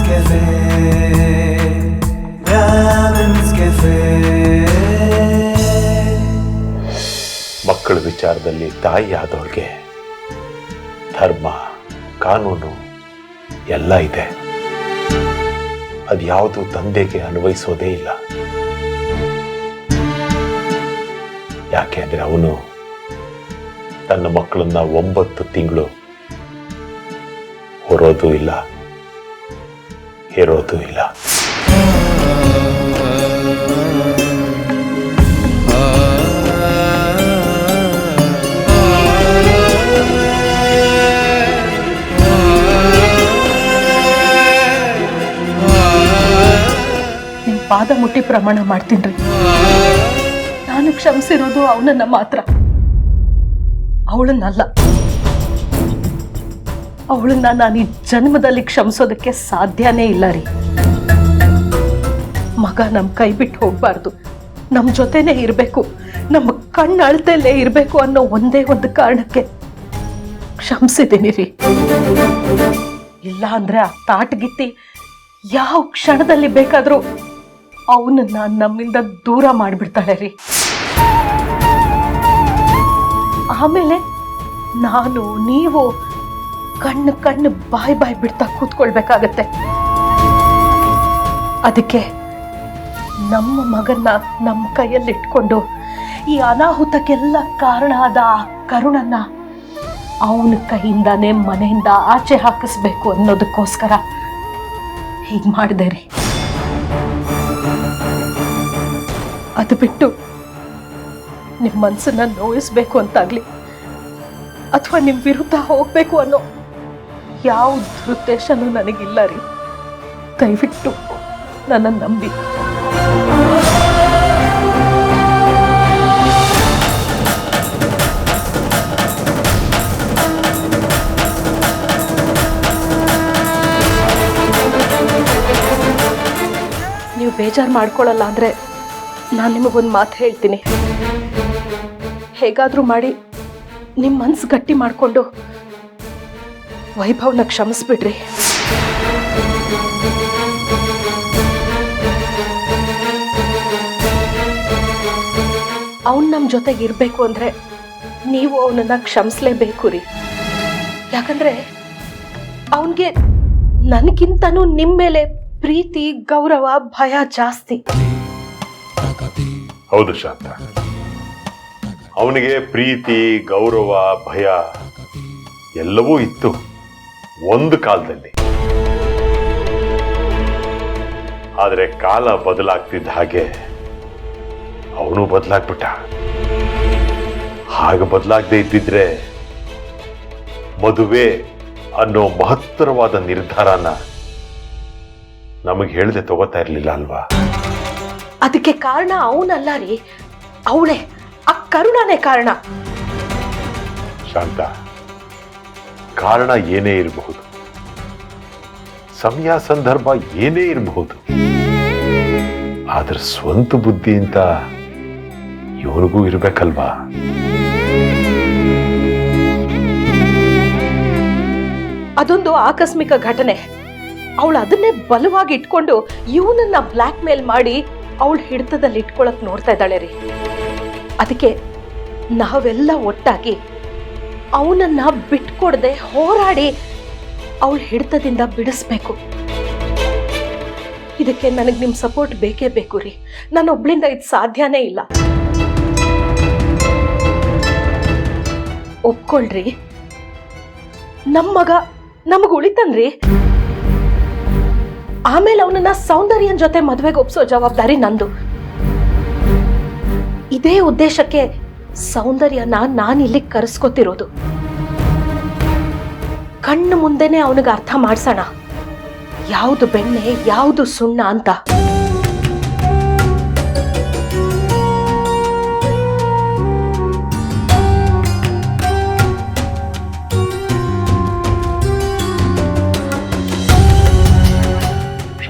Cafe. Brahmins Cafe. ಮಕ್ಕಳ ವಿಚಾರದಲ್ಲಿ ತಾಯಿಯಾದವ್ರಿಗೆ ಧರ್ಮ ಕಾನೂನು ಎಲ್ಲ ಇದೆ. ಅದ್ಯಾವುದು ತಂದೆಗೆ ಅನ್ವಯಿಸೋದೇ ಇಲ್ಲ. ಯಾಕೆ ಅಂದ್ರೆ ಅವನು ತನ್ನ ಮಕ್ಕಳನ್ನ 9 ತಿಂಗಳು ಹೊರೋದು ಇಲ್ಲ, ಹೇರೋದು ಇಲ್ಲ. ನಿಮ್ ಪಾದ ಮುಟ್ಟಿ ಪ್ರಮಾಣ ಮಾಡ್ತೀನ್ರಿ, ನಾನು ಕ್ಷಮಿಸಿರೋದು ಅವನನ್ನ ಮಾತ್ರ, ಅವಳನ್ನಲ್ಲ. ಅವಳನ್ನ ನಾನು ಈ ಜನ್ಮದಲ್ಲಿ ಕ್ಷಮಿಸೋದಕ್ಕೆ ಸಾಧ್ಯನೇ ಇಲ್ಲ ರೀ. ಮಗ ನಮ್ಮ ಕೈ ಬಿಟ್ಟು ಹೋಗ್ಬಾರ್ದು, ನಮ್ಮ ಜೊತೆನೇ ಇರಬೇಕು, ನಮ್ಮ ಕಣ್ಣು ಅಳತೆಯಲ್ಲೇ ಇರಬೇಕು ಅನ್ನೋ ಒಂದೇ ಒಂದು ಕಾರಣಕ್ಕೆ ಕ್ಷಮಿಸಿದ್ದೀನಿ ರೀ. ಇಲ್ಲ ಅಂದ್ರೆ ಆ ತಾಟಗಿತ್ತಿ ಯಾವ ಕ್ಷಣದಲ್ಲಿ ಬೇಕಾದ್ರೂ ಅವನನ್ನ ನಮ್ಮಿಂದ ದೂರ ಮಾಡಿಬಿಡ್ತಾಳೆ ರೀ. ಆಮೇಲೆ ನಾನು ನೀವು ಕಣ್ಣು ಕಣ್ಣು ಬಾಯಿ ಬಿಡ್ತಾ ಕೂತ್ಕೊಳ್ಬೇಕಾಗತ್ತೆ. ಅದಕ್ಕೆ ನಮ್ಮ ಮಗನ್ನ ನಮ್ಮ ಕೈಯಲ್ಲಿ ಇಟ್ಕೊಂಡು ಈ ಅನಾಹುತಕ್ಕೆಲ್ಲ ಕಾರಣ ಆದ ಆ ಕರುಣನ್ನ ಅವನ ಕೈಯಿಂದಾನೇ ಮನೆಯಿಂದ ಆಚೆ ಹಾಕಿಸ್ಬೇಕು ಅನ್ನೋದಕ್ಕೋಸ್ಕರ ಹೀಗೆ ಮಾಡಿದೆ ರೀ. ಅದು ಬಿಟ್ಟು ನಿಮ್ಮ ಮನಸ್ಸನ್ನ ನೋಯಿಸ್ಬೇಕು ಅಂತಾಗ್ಲಿ ಅಥವಾ ನಿಮ್ಮ ವಿರುದ್ಧ ಹೋಗ್ಬೇಕು ಅನ್ನೋ ಯಾವ ದುರುದ್ದೇಶನೂ ನನಗಿಲ್ಲ ರೀ. ದಯವಿಟ್ಟು ನನ್ನ ನಂಬಿ. ನೀವು ಬೇಜಾರು ಮಾಡ್ಕೊಳ್ಳಲ್ಲ ಅಂದ್ರೆ ನಾನು ನಿಮಗೊಂದು ಮಾತು ಹೇಳ್ತೀನಿ. ಹೇಗಾದರೂ ಮಾಡಿ ನಿಮ್ಮ ಮನಸ್ಸು ಗಟ್ಟಿ ಮಾಡಿಕೊಂಡು ವೈಭವ್ನ ಕ್ಷಮಿಸ್ಬಿಡ್ರಿ. ಅವನು ನಮ್ಮ ಜೊತೆಗೆ ಇರಬೇಕು ಅಂದರೆ ನೀವು ಅವನನ್ನು ಕ್ಷಮಿಸ್ಲೇಬೇಕು ರೀ. ಯಾಕಂದರೆ ಅವನಿಗೆ ನನಗಿಂತನೂ ನಿಮ್ಮ ಮೇಲೆ ಪ್ರೀತಿ, ಗೌರವ, ಭಯ ಜಾಸ್ತಿ. ಹೌದು ಶಾಂತ, ಅವನಿಗೆ ಪ್ರೀತಿ, ಗೌರವ, ಭಯ ಎಲ್ಲವೂ ಇತ್ತು ಒಂದು ಕಾಲದಲ್ಲಿ. ಆದರೆ ಕಾಲ ಬದಲಾಗ್ತಿದ್ದ ಹಾಗೆ ಅವನು ಬದಲಾಗ್ಬಿಟ್ಟ. ಹಾಗೆ ಬದಲಾಗದೆ ಇದ್ದಿದ್ರೆ ಮದುವೆ ಅನ್ನೋ ಮಹತ್ತರವಾದ ನಿರ್ಧಾರನ ನಮಗೆ ಹೇಳದೆ ತಗೋತಾ ಇರ್ಲಿಲ್ಲ ಅಲ್ವಾ? ಅದಕ್ಕೆ ಕಾರಣ ಅವನಲ್ಲ ರೀ, ಅವಳೇ, ಆ ಕರುಣನೇ ಕಾರಣ. ಶಾಂತ, ಕಾರಣ ಏನೇ ಇರಬಹುದು, ಸಮಯ ಸಂದರ್ಭ ಏನೇ ಇರಬಹುದು, ಆದ್ರೆ ಸ್ವಂತ ಬುದ್ಧಿ ಅಂತ ಇವನಿಗೂ ಇರ್ಬೇಕಲ್ವಾ? ಅದೊಂದು ಆಕಸ್ಮಿಕ ಘಟನೆ. ಅವಳು ಅದನ್ನೇ ಬಲವಾಗಿ ಇಟ್ಕೊಂಡು ಇವನನ್ನ ಬ್ಲ್ಯಾಕ್ ಮೇಲ್ ಮಾಡಿ ಅವಳ ಹಿಡಿತದಲ್ಲಿ ಇಟ್ಕೊಳಕ್ ನೋಡ್ತಾ ಇದ್ದಾಳೆ ರೀ. ಅದಕ್ಕೆ ನಾವೆಲ್ಲ ಒಟ್ಟಾಗಿ ಅವನನ್ನ ಬಿಟ್ಕೊಡದೆ ಹೋರಾಡಿ ಅವಳ ಹಿಡಿತದಿಂದ ಬಿಡಿಸ್ಬೇಕು. ಇದಕ್ಕೆ ನನಗೆ ನಿಮ್ಮ ಸಪೋರ್ಟ್ ಬೇಕೇ ಬೇಕು ರೀ. ನಾನು ಒಬ್ಳಿಂದ ಇದು ಸಾಧ್ಯನೇ ಇಲ್ಲ. ಒಪ್ಕೊಳ್ರಿ, ನಮ್ಮ ಮಗ ನಮಗ್ ಉಳಿತನ್ರಿ. ಆಮೇಲೆ ಅವನನ್ನ ಸೌಂದರ್ಯನ್ ಜೊತೆ ಮದುವೆಗೆ ಒಪ್ಸೋ ಜವಾಬ್ದಾರಿ ನಂದು. ಇದೇ ಉದ್ದೇಶಕ್ಕೆ ಸೌಂದರ್ಯನ ನಾನಿಲ್ಲಿ ಕರೆಸ್ಕೊತಿರೋದು. ಕಣ್ಣು ಮುಂದೆನೆ ಅವನಿಗೆ ಅರ್ಥ ಮಾಡ್ಸೋಣ ಯಾವುದು ಬೆಣ್ಣೆ ಯಾವುದು ಸುಣ್ಣ ಅಂತ.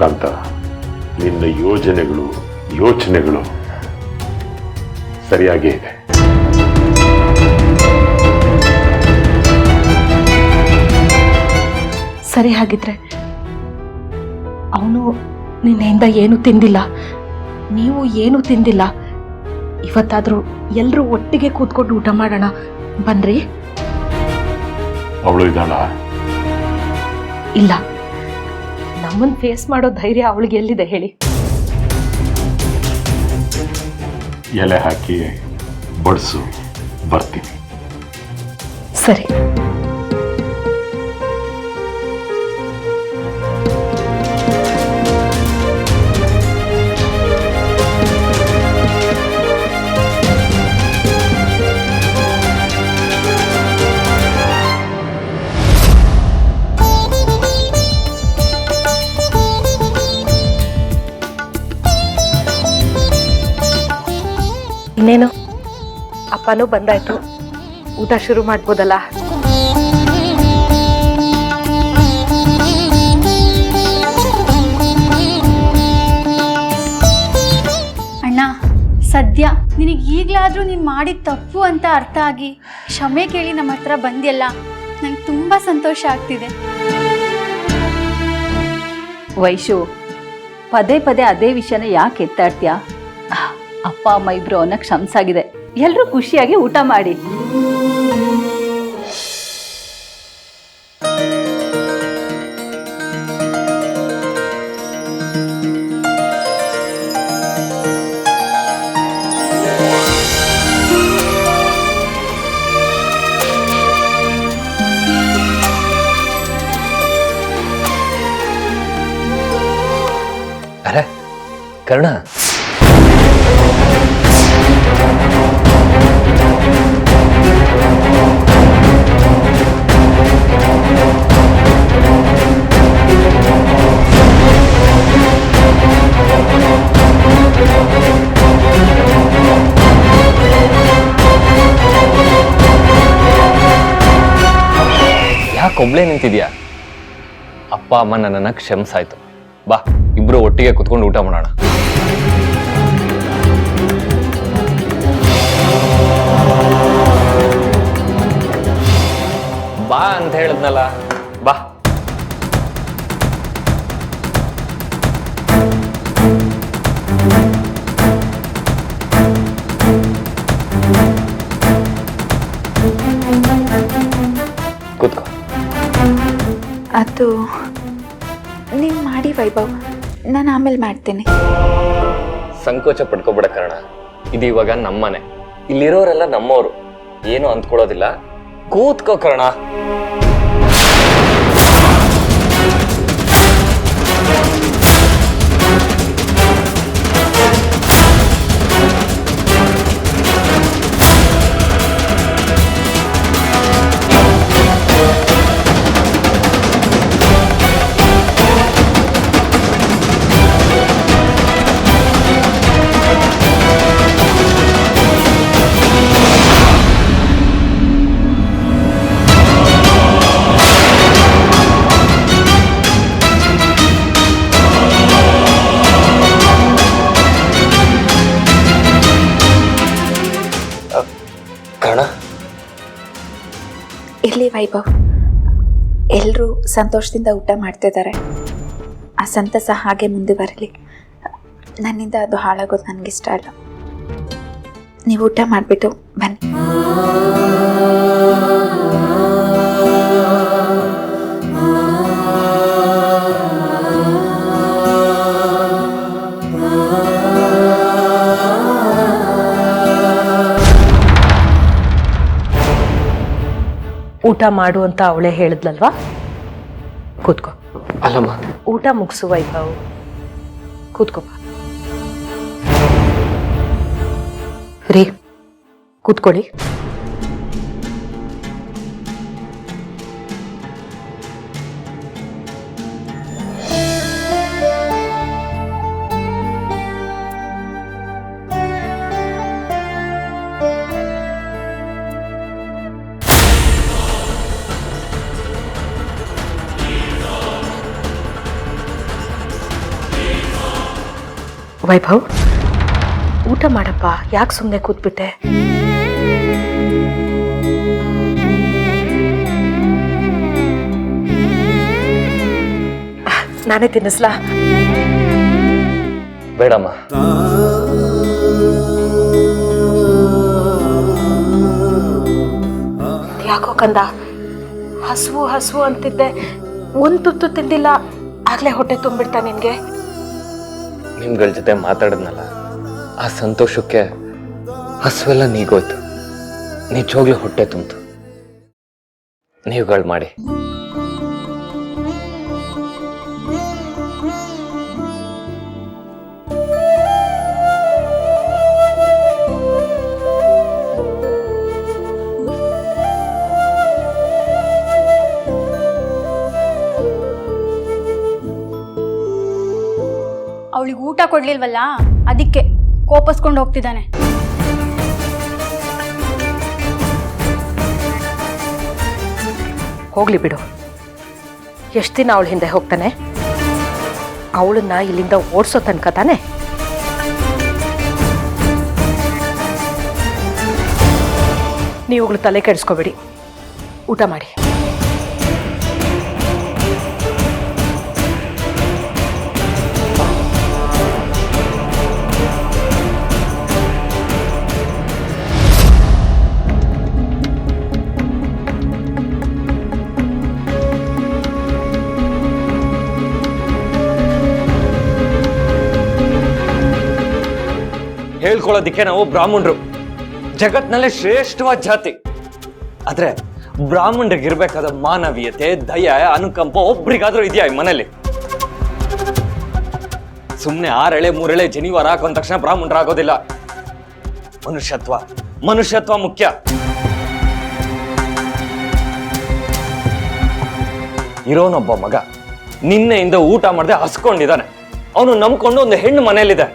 ಶಾಂತ, ನಿನ್ನ ಯೋಜನೆಗಳು ಯೋಚನೆಗಳು ಸರಿಯಾಗೇ ಇದೆ. ಸರಿ, ಹಾಗಿದ್ರೆ ಅವನು ನಿನ್ನೆಯಿಂದ ಏನೂ ತಿಂದಿಲ್ಲ, ನೀವು ಏನೂ ತಿಂದಿಲ್ಲ. ಇವತ್ತಾದರೂ ಎಲ್ಲರೂ ಒಟ್ಟಿಗೆ ಕೂತ್ಕೊಂಡು ಊಟ ಮಾಡೋಣ ಬನ್ರಿ. ಅವಳು ಇದ್ದಾಳ? ಇಲ್ಲ, ನಮ್ಮನ್ನು ಫೇಸ್ ಮಾಡೋ ಧೈರ್ಯ ಅವಳಿಗೆ ಎಲ್ಲಿದೆ ಹೇಳಿ? ಎಲೆ ಹಾಕಿ ಬಡಿಸು, ಬರ್ತೀನಿ. ಸರಿ. ಇನ್ನೇನು, ಅಪ್ಪನೂ ಬಂದಾಯ್ತು, ಊಟ ಶುರು ಮಾಡ್ಬೋದಲ್ಲ? ಅಣ್ಣ, ಸದ್ಯ ನಿನಗೆ ಈಗಲಾದರೂ ನೀನು ಮಾಡಿದ ತಪ್ಪು ಅಂತ ಅರ್ಥ ಆಗಿ ಕ್ಷಮೆ ಕೇಳಿ ನಮ್ಮ ಹತ್ರ ಬಂದಿಯಲ್ಲ, ನಂಗೆ ತುಂಬ ಸಂತೋಷ ಆಗ್ತಿದೆ. ವೈಶು, ಪದೇ ಪದೇ ಅದೇ ವಿಷಯನ ಯಾಕೆ ಎತ್ತಾಡ್ತೀಯಾ? ಅಪ್ಪ ಅಮ್ಮ ಇಬ್ರು ಅವನ ಕ್ಷಮಿಸಾಗಿದೆ. ಎಲ್ಲರೂ ಖುಷಿಯಾಗಿ ಊಟ ಮಾಡಿ. ಅರೆ ಕರ್ಣ, ಯಾಕೊಬ್ಳೇ ನಿಂತಿದ್ಯಾ? ಅಪ್ಪ ಅಮ್ಮ ನನ್ನನ್ನು ಕ್ಷಮಿಸಾಯ್ತು. ಬಾ, ಇಬ್ರು ಒಟ್ಟಿಗೆ ಕುತ್ಕೊಂಡು ಊಟ ಮಾಡೋಣ. ಬಾ ಅಂತ ಹೇಳಿದ್ನಲ್ಲ, ಬಾ. ಕೂತ್ಕೋ. ಅದು ನೀನು ಮಾಡಿ ವೈಭವ್, ನಾನು ಆಮೇಲೆ ಮಾಡ್ತೀನಿ. ಸಂಕೋಚ ಪಡ್ಕೋಬೇಡ ಕರ್ಣ, ಇದು ಇವಾಗ ನಮ್ಮನೆ, ಇಲ್ಲಿರೋರೆಲ್ಲ ನಮ್ಮವರು, ಏನು ಅಂದ್ಕೊಳ್ಳೋದಿಲ್ಲ. ಕೂತ್ಕೋ ಕರ್ಣ. ಇರಲಿ ವೈಭವ್, ಎಲ್ಲರೂ ಸಂತೋಷದಿಂದ ಊಟ ಮಾಡ್ತಿದ್ದಾರೆ. ಆ ಸಂತಸ ಹಾಗೆ ಮುಂದುವರಲಿ. ನನ್ನಿಂದ ಅದು ಹಾಳಾಗೋದು ನನಗಿಷ್ಟ ಅಲ್ಲ. ನೀವು ಊಟ ಮಾಡಿಬಿಟ್ಟು ಬನ್ನಿ. ಊಟ ಮಾಡು ಅಂತ ಅವಳೇ ಹೇಳಿದ್ಲಲ್ವಾ? ಕೂತ್ಕೋ. ಅಲ್ಲಮ್ಮ, ಊಟ ಮುಗಿಸು ವೈಭವ್, ಕೂತ್ಕೋ. ರೀ, ಕೂತ್ಕೊಳ್ಳಿ. ವೈಭವ್, ಊಟ ಮಾಡಪ್ಪ, ಯಾಕೆ ಸುಮ್ಮನೆ ಕೂತ್ಬಿಟ್ಟೆ? ನಾನೇ ತಿನ್ನಿಸ್ಲಾ? ಬೇಡಮ್ಮ. ಯಾಕೋ ಕಂದ, ಹಸುವು ಹಸುವು ಅಂತಿದ್ದೆ, ಒಂದು ತುತ್ತು ತಿಂದಿಲ್ಲ, ಆಗ್ಲೇ ಹೊಟ್ಟೆ ತುಂಬಿಡ್ತಾ ನಿನ್ಗೆ? ನಿಮ್ಗಳ ಜೊತೆ ಮಾತಾಡಿದ್ನಲ್ಲ, ಆ ಸಂತೋಷಕ್ಕೆ ಹಸುವೆಲ್ಲ ನೀಗೋಯ್ತು. ನಿಜವಾಗ್ಲೂ ಹೊಟ್ಟೆ ತುಂಬಿತು. ನೀವುಗಳು ಮಾಡಿ. ಅವಳಿಗೆ ಊಟ ಕೊಡ್ಲಿಲ್ವಲ್ಲ, ಅದಕ್ಕೆ ಕೋಪಿಸ್ಕೊಂಡು ಹೋಗ್ತಿದ್ದಾನೆ. ಹೋಗ್ಲಿ ಬಿಡು, ಎಷ್ಟು ದಿನ ಅವಳ ಹಿಂದೆ ಹೋಗ್ತಾನೆ? ಅವಳನ್ನ ಇಲ್ಲಿಂದ ಓಡಿಸೋ ತನಕ ತಾನೆ. ನೀವುಗಳು ತಲೆ ಕೆಡಿಸ್ಕೋಬೇಡಿ, ಊಟ ಮಾಡಿ. ಹೇಳ್ಕೊಳ್ಳೋದಿಕ್ಕೆ ನಾವು ಬ್ರಾಹ್ಮಣರು, ಜಗತ್ನಲ್ಲೇ ಶ್ರೇಷ್ಠವಾದ ಜಾತಿ. ಆದ್ರೆ ಬ್ರಾಹ್ಮಣರಿಗೆ ಇರ್ಬೇಕಾದ ಮಾನವೀಯತೆ, ದಯ, ಅನುಕಂಪ ಒಬ್ರಿಗಾದ್ರೂ ಇದೆಯಾ ಈ ಮನೇಲಿ? ಸುಮ್ನೆ 6 ಎಳೆ 3 ಎಳೆ ಜನಿವಾರ ಹಾಕೊಂಡ ತಕ್ಷಣ ಬ್ರಾಹ್ಮಣರಾಗೋದಿಲ್ಲ. ಮನುಷ್ಯತ್ವ ಮುಖ್ಯ. ಇರೋನೊಬ್ಬ ಮಗ ನಿನ್ನೆಯಿಂದ ಊಟ ಮಾಡದೆ ಹಸ್ಕೊಂಡಿದ್ದಾನೆ. ಅವನು ನಂಬ್ಕೊಂಡು ಒಂದು ಹೆಣ್ಣು ಮನೇಲಿದೆ.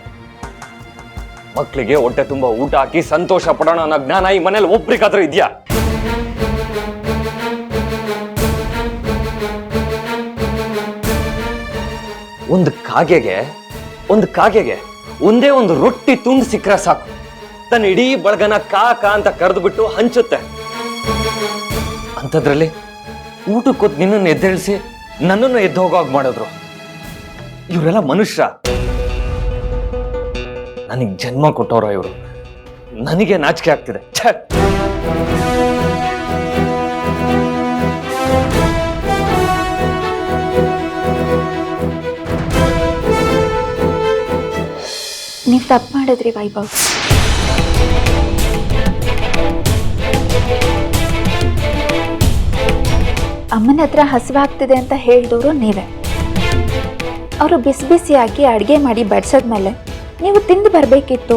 ಮಕ್ಕಳಿಗೆ ಹೊಟ್ಟೆ ತುಂಬಾ ಊಟ ಹಾಕಿ ಸಂತೋಷ ಪಡೋಣ ಅನ್ನೋ ಜ್ಞಾನ ಈ ಮನೇಲಿ ಒಬ್ರಿಗಾದ್ರೂ ಇದೆಯಾ? ಒಂದು ಕಾಗೆಗೆ ಒಂದೇ ಒಂದು ರೊಟ್ಟಿ ತುಂಡು ಸಿಕ್ಕರೆ ಸಾಕು, ತನ್ನ ಇಡೀ ಬಳಗನ ಕಾಕ ಅಂತ ಕರೆದು ಬಿಟ್ಟು ಹಂಚುತ್ತೆ. ಅಂಥದ್ರಲ್ಲಿ ಊಟಕ್ಕೊತ್ತು ನಿನ್ನನ್ನು ಎದ್ದೇಳಿಸಿ ನನ್ನನ್ನು ಎದ್ದು ಹೋಗೋವಾಗ ಮಾಡಿದ್ರು. ಇವರೆಲ್ಲ ಮನುಷ್ಯ. ನನಗೆ ಜನ್ಮ ಕೊಟ್ಟವ್ರ ಇವರು. ನನಗೆ ನಾಚಿಕೆ ಆಗ್ತಿದೆ. ಛೆ! ನೀವು ತಪ್ಪು ಮಾಡಿದ್ರಿ ವೈಭವ್. ಅಮ್ಮನ ಹತ್ರ ಹಸಿವಾಗ್ತಿದೆ ಅಂತ ಹೇಳಿದವರು ನೀವೇ. ಅವರು ಬಿಸಿ ಬಿಸಿಯಾಗಿ ಅಡುಗೆ ಮಾಡಿ ಬಡಿಸೋದ್ಮೇಲೆ ನೀವು ತಿಂದು ಬರಬೇಕಿತ್ತು.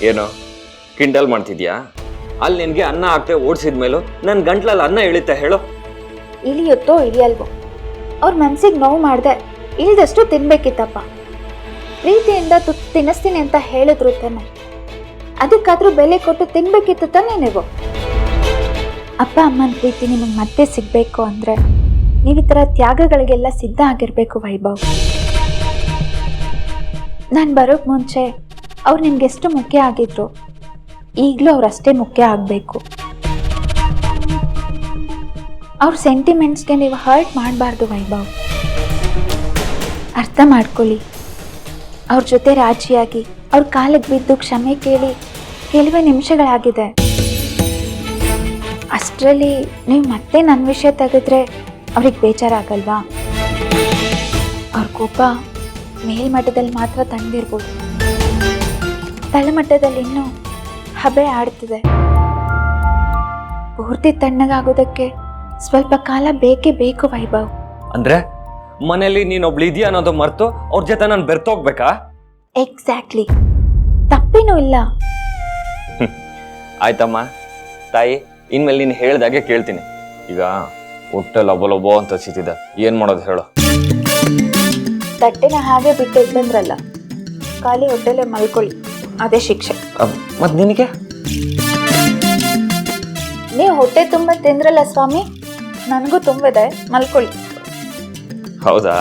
ಏನೋ ಕಿಂಡಲ್ ಮಾಡ್ತಿದ್ಯಾ? ಅಲ್ಲಿ ನಿನ್ಗೆ ಅನ್ನ ಹಾಕ್ತೆ ಓಡಿಸಿದ್ಮೇಲೂ ನನ್ನ ಗಂಟ್ಲಲ್ಲಿ ಅನ್ನ ಇಳಿತೆ ಹೇಳು. ಇಳಿಯುತ್ತೋ ಇಳಿಯಲ್ವೋ, ಅವ್ರ ಮನ್ಸಿಗೆ ನೋವು ಮಾಡಿದೆ ಇಳಿದಷ್ಟು ತಿನ್ಬೇಕಿತ್ತಪ್ಪ. ಪ್ರೀತಿಯಿಂದ ತುತ್ತು ತಿನ್ನಿಸ್ತೀನಿ ಅಂತ ಹೇಳಿದ್ರು ತಾನೆ, ಅದಕ್ಕಾದ್ರೂ ಬೆಲೆ ಕೊಟ್ಟು ತಿನ್ಬೇಕಿತ್ತು ತಾನೇ ನೀವು. ಅಪ್ಪ ಅಮ್ಮನ ಪ್ರೀತಿ ನಿಮಗೆ ಮತ್ತೆ ಸಿಗಬೇಕು ಅಂದರೆ ನೀವು ಈ ಥರ ತ್ಯಾಗಗಳಿಗೆಲ್ಲ ಸಿದ್ಧ ಆಗಿರಬೇಕು ವೈಭವ್. ನಾನು ಬರೋಕ್ಕೆ ಮುಂಚೆ ಅವ್ರು ನಿಮ್ಗೆಷ್ಟು ಮುಖ್ಯ ಆಗಿದ್ರು, ಈಗಲೂ ಅವರಷ್ಟೇ ಮುಖ್ಯ ಆಗಬೇಕು. ಅವ್ರ ಸೆಂಟಿಮೆಂಟ್ಸ್ಗೆ ನೀವು ಹರ್ಟ್ ಮಾಡಬಾರ್ದು ವೈಭವ್. ಅರ್ಥ ಮಾಡ್ಕೊಳ್ಳಿ. ಅವ್ರ ಜೊತೆ ರಾಜಿಯಾಗಿ ಅವ್ರ ಕಾಲಿಗೆ ಬಿದ್ದು ಕ್ಷಮೆ ಕೇಳಿ ಕೆಲವೇ ನಿಮಿಷಗಳಾಗಿದೆ. ಅಷ್ಟರಲ್ಲಿ ನೀವು ಮತ್ತೆ ನನ್ನ ವಿಷಯ ತೆಗೆದ್ರೆ ಅವ್ರಿಗೆ ಬೇಜಾರಾಗಲ್ವಾ? ಅವ್ರ ಕೋಪ ಮೇಲ್ಮಟ್ಟದಲ್ಲಿ ಮಾತ್ರ ತಣ್ಣಗಿರ್ಬೋದು, ತಳಮಟ್ಟದಲ್ಲಿ ಇನ್ನೂ ಹಬೆ ಆಡ್ತಿದೆ. ಪೂರ್ತಿ ತಣ್ಣಗಾಗೋದಕ್ಕೆ ಸ್ವಲ್ಪ ಕಾಲ ಬೇಕೇ ಬೇಕು ವೈಭವ್. ಅಂದ್ರೆ ಮನೇಲಿ ನೀನೊಬ್ಳು ಇದೆಯಾ ಅನ್ನೋದು ಮರ್ತು ಅವ್ರ ಜೊತೆ ನಾನು ಬೆರ್ತೋಗ್ಬೇಕಾ? ಎಕ್ಸಾಕ್ಟ್ಲಿ, ತಪ್ಪೇನೂ ಇಲ್ಲ. ಆಯ್ತಮ್ಮ ತಾಯಿ, ಇನ್ಮೇಲೆ ನೀನು ಹೇಳ್ದಾಗೆ ಕೇಳ್ತೀನಿ. ಈಗ ಹೊಟ್ಟೆ ಲೊಬಲೊಬೋ ಅಂತ ಹಸಿತಿದೆ, ಏನ್ ಮಾಡೋದು ಹೇಳು? ತಟ್ಟೆನ ಹಾಗೆ ಬಿಟ್ಟು ಬಂದ್ರಲ್ಲ, ಖಾಲಿ ಹೊಟ್ಟೆಲೆ ಮಲ್ಕೊಳ್ಳಿ, ಅದೇ ಶಿಕ್ಷೆ. ಮತ್ ನಿನಗೆ? ನೀವು ಹೊಟ್ಟೆ ತುಂಬ ತಿಂದ್ರಲ್ಲ ಸ್ವಾಮಿ, ನನಗೂ ತುಂಬಿದೆ, ಮಲ್ಕೊಳ್ಳಿ. ಹೌದಾ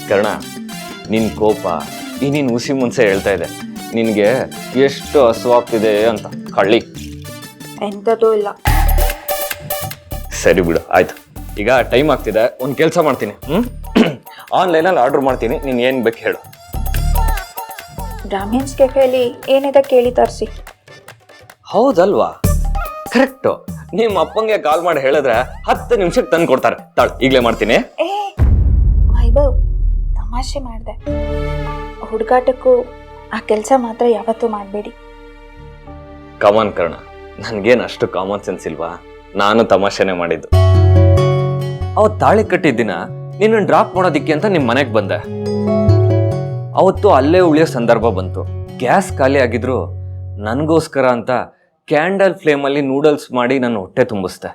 ಕರ್ಣ, ನಿನ್ ಕೋಪ ಈ ನೀನ್ ಹುಸಿ ಮುಂಚೆ ಹೇಳ್ತಾ ಇದೆ ನಿನ್ಗೆ ಎಷ್ಟು ಹಸುವಾಗ್ತಿದೆ ಅಂತ. ಕಳ್ಳಿ ಎಂಥದ್ದು ಇಲ್ಲ. ಸರಿ ಬಿಡು, ಆಯ್ತು. ಈಗ ಟೈಮ್ ಆಗ್ತಿದೆ, ಒಂದು ಕೆಲಸ ಮಾಡ್ತೀನಿ. ಆನ್ಲೈನಲ್ಲಿ ಆರ್ಡರ್ ಮಾಡ್ತೀನಿ, ನೀನು ಏನು ಬೇಕು ಹೇಳು. ಬ್ರಾಹ್ಮಿನ್ಸ್ ಕೆಫೆಯಲ್ಲಿ ಏನಿದೆ ಕೇಳಿ ತರಿಸಿ. ಹೌದಲ್ವಾ? ಕರೆಕ್ಟು. ನಿಮ್ಮ ಅಪ್ಪಂಗೆ ಕಾಲ್ ಮಾಡಿ ಹೇಳಿದ್ರೆ 10 ನಿಮಿಷಕ್ಕೆ ತಂದು ಕೊಡ್ತಾರೆ. ತಾಳು, ಈಗಲೇ ಮಾಡ್ತೀನಿ. ಏ ವೈಭವ್, ತಮಾಷೆ ಮಾಡಿದೆ. ಹುಡುಗಾಟಕ್ಕೂ ಆ ಕೆಲಸ ಮಾತ್ರ ಯಾವತ್ತೂ ಮಾಡಬೇಡಿ. ಕಮಾನ್ ಕರ್ಣ, ನನ್ಗೇನು ಅಷ್ಟು ಕಾಮನ್ ಸೆನ್ಸ್ ಇಲ್ವಾ? ನಾನು ತಮಾಷೆನೆ ಮಾಡಿದ್ದು. ಅವತ್ತು ತಾಳಿ ಕಟ್ಟಿದ ದಿನ ನಿನ್ನ ಡ್ರಾಪ್ ಮಾಡೋದಿಕ್ಕೆ ಅಂತ ನಿಮ್ಮ ಮನೆಗೆ ಬಂದೆ. ಅವತ್ತು ಅಲ್ಲೇ ಉಳಿಯೋ ಸಂದರ್ಭ ಬಂತು. ಗ್ಯಾಸ್ ಖಾಲಿ ಆಗಿದ್ರು ನನಗೋಸ್ಕರ ಅಂತ ಕ್ಯಾಂಡಲ್ ಫ್ಲೇಮಲ್ಲಿ ನೂಡಲ್ಸ್ ಮಾಡಿ ನನ್ನ ಹೊಟ್ಟೆ ತುಂಬಿಸ್ದೆ.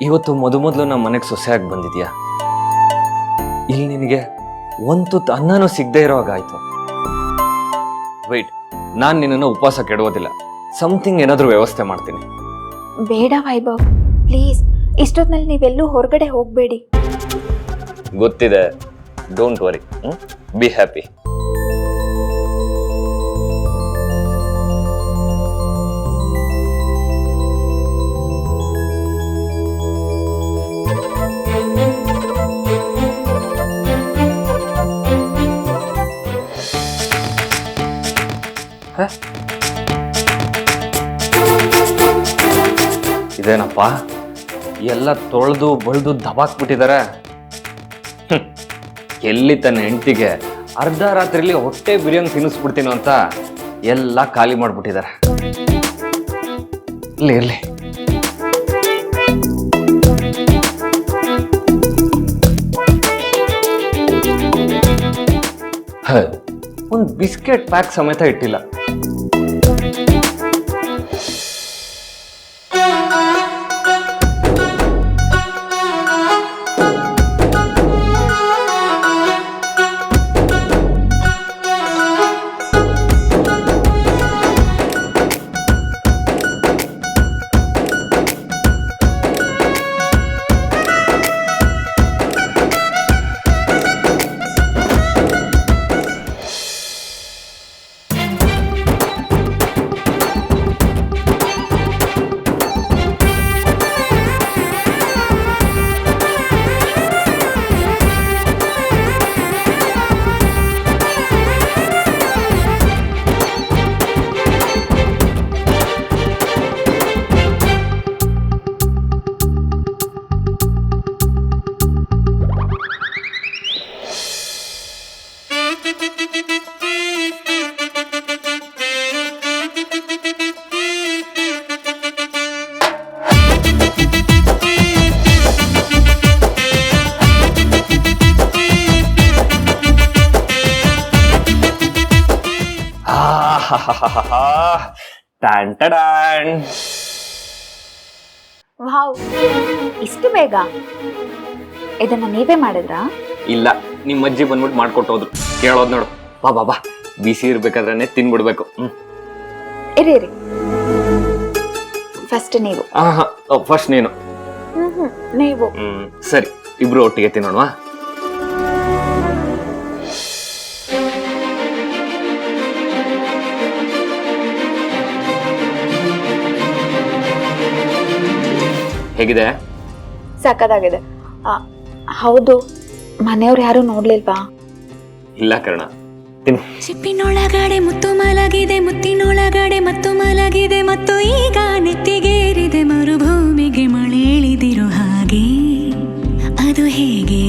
ಇವತ್ತು ಮೊದಲು ನಮ್ಮ ಮನೆಗೆ ಸೊಸೆಯಾಗಿ ಬಂದಿದ್ಯಾ. ಇಲ್ಲಿ ನಿನಗೆ ಒಂದು ತುತ್ತು ಅನ್ನನೂ ಸಿಗದೆ ಇರೋ ಹಾಗಾಯ್ತು. ವೆಯ್ಟ್, ನಾನು ನಿನ್ನನ್ನು ಉಪವಾಸ ಕೆಡೋದಿಲ್ಲ. ಸಮಥಿಂಗ್ ಏನಾದರೂ ವ್ಯವಸ್ಥೆ ಮಾಡ್ತೀನಿ. ಬೇಡ ವೈಭವ್, ಪ್ಲೀಸ್. ಇಷ್ಟೊತ್ತಿನಲ್ಲಿ ನೀವೆಲ್ಲೂ ಹೊರಗಡೆ ಹೋಗಬೇಡಿ. ಗೊತ್ತಿದೆ, ಡೋಂಟ್ ವರಿ, ಬಿ ಹ್ಯಾಪಿ. ಇದೇನಪ್ಪ, ಎಲ್ಲ ತೊಳೆದು ಬಳ್ದು ದಬಾಕ್ಬಿಟ್ಟಿದ್ದಾರೆ. ಎಲ್ಲಿ ತನ್ನ ಹೆಂಡತಿಗೆ ಅರ್ಧ ರಾತ್ರಿಲಿ ಹೊಟ್ಟೆ ಬಿರಿಯಾನಿ ತಿನ್ನಿಸ್ಬಿಡ್ತೀನೋ ಅಂತ ಎಲ್ಲ ಖಾಲಿ ಮಾಡ್ಬಿಟ್ಟಿದ್ದಾರೆ. ಇರ್ಲಿ ಒಂದು ಬಿಸ್ಕೆಟ್ ಪ್ಯಾಕ್ ಸಮೇತ ಇಟ್ಟಿಲ್ಲ. ವಾವ್, ಇಷ್ಟು ಬೇಗ? ಇದನ್ನ ನೀವೇ ಮಾಡಿದ್ರಾ? ಇಲ್ಲ, ನಿಮ್ಮ ಅಜ್ಜಿ ಬಂದ್ಬಿಟ್ಟು ಮಾಡ್ಕೊಟ್ಟೋದ್ರು. ಕೇಳೋದ್ ನೋಡು. ಬಾ ಬಿಸಿ ಇರ್ಬೇಕಾದ್ರೆ ತಿನ್ಬಿಡ್ಬೇಕು. ಇರಿ, ಫಸ್ಟ್ ನೀವು. ಫಸ್ಟ್ ನೀನು. ನೀವು. ಸರಿ, ಇಬ್ರು ಒಟ್ಟಿಗೆ ತಿನ್ನೋಣವಾ? ಹೇಗಿದೆ? ಸಕ್ಕತ್ತಾಗಿದೆ. ಹೌದು, ಮನೆಯವ್ರು ಯಾರು ನೋಡ್ಲಿಲ್ವಾ? ಇಲ್ಲ ಕರ್ಣ, ತಿನ್ನು. ಚಿಪ್ಪಿನೊಳಗಡೆ ಮುತ್ತು ಮಲಗಿದೆ, ಮುತ್ತಿನೊಳಗಡೆ ಮತ್ತು ಮಲಗಿದೆ, ಮತ್ತು ಈಗ ನೆತ್ತಿಗೇರಿದೆ ಮರುಭೂಮಿಗೆ ಮಳೆ ಇಳಿದಿರೋ ಹಾಗೆ. ಅದು ಹೇಗೆ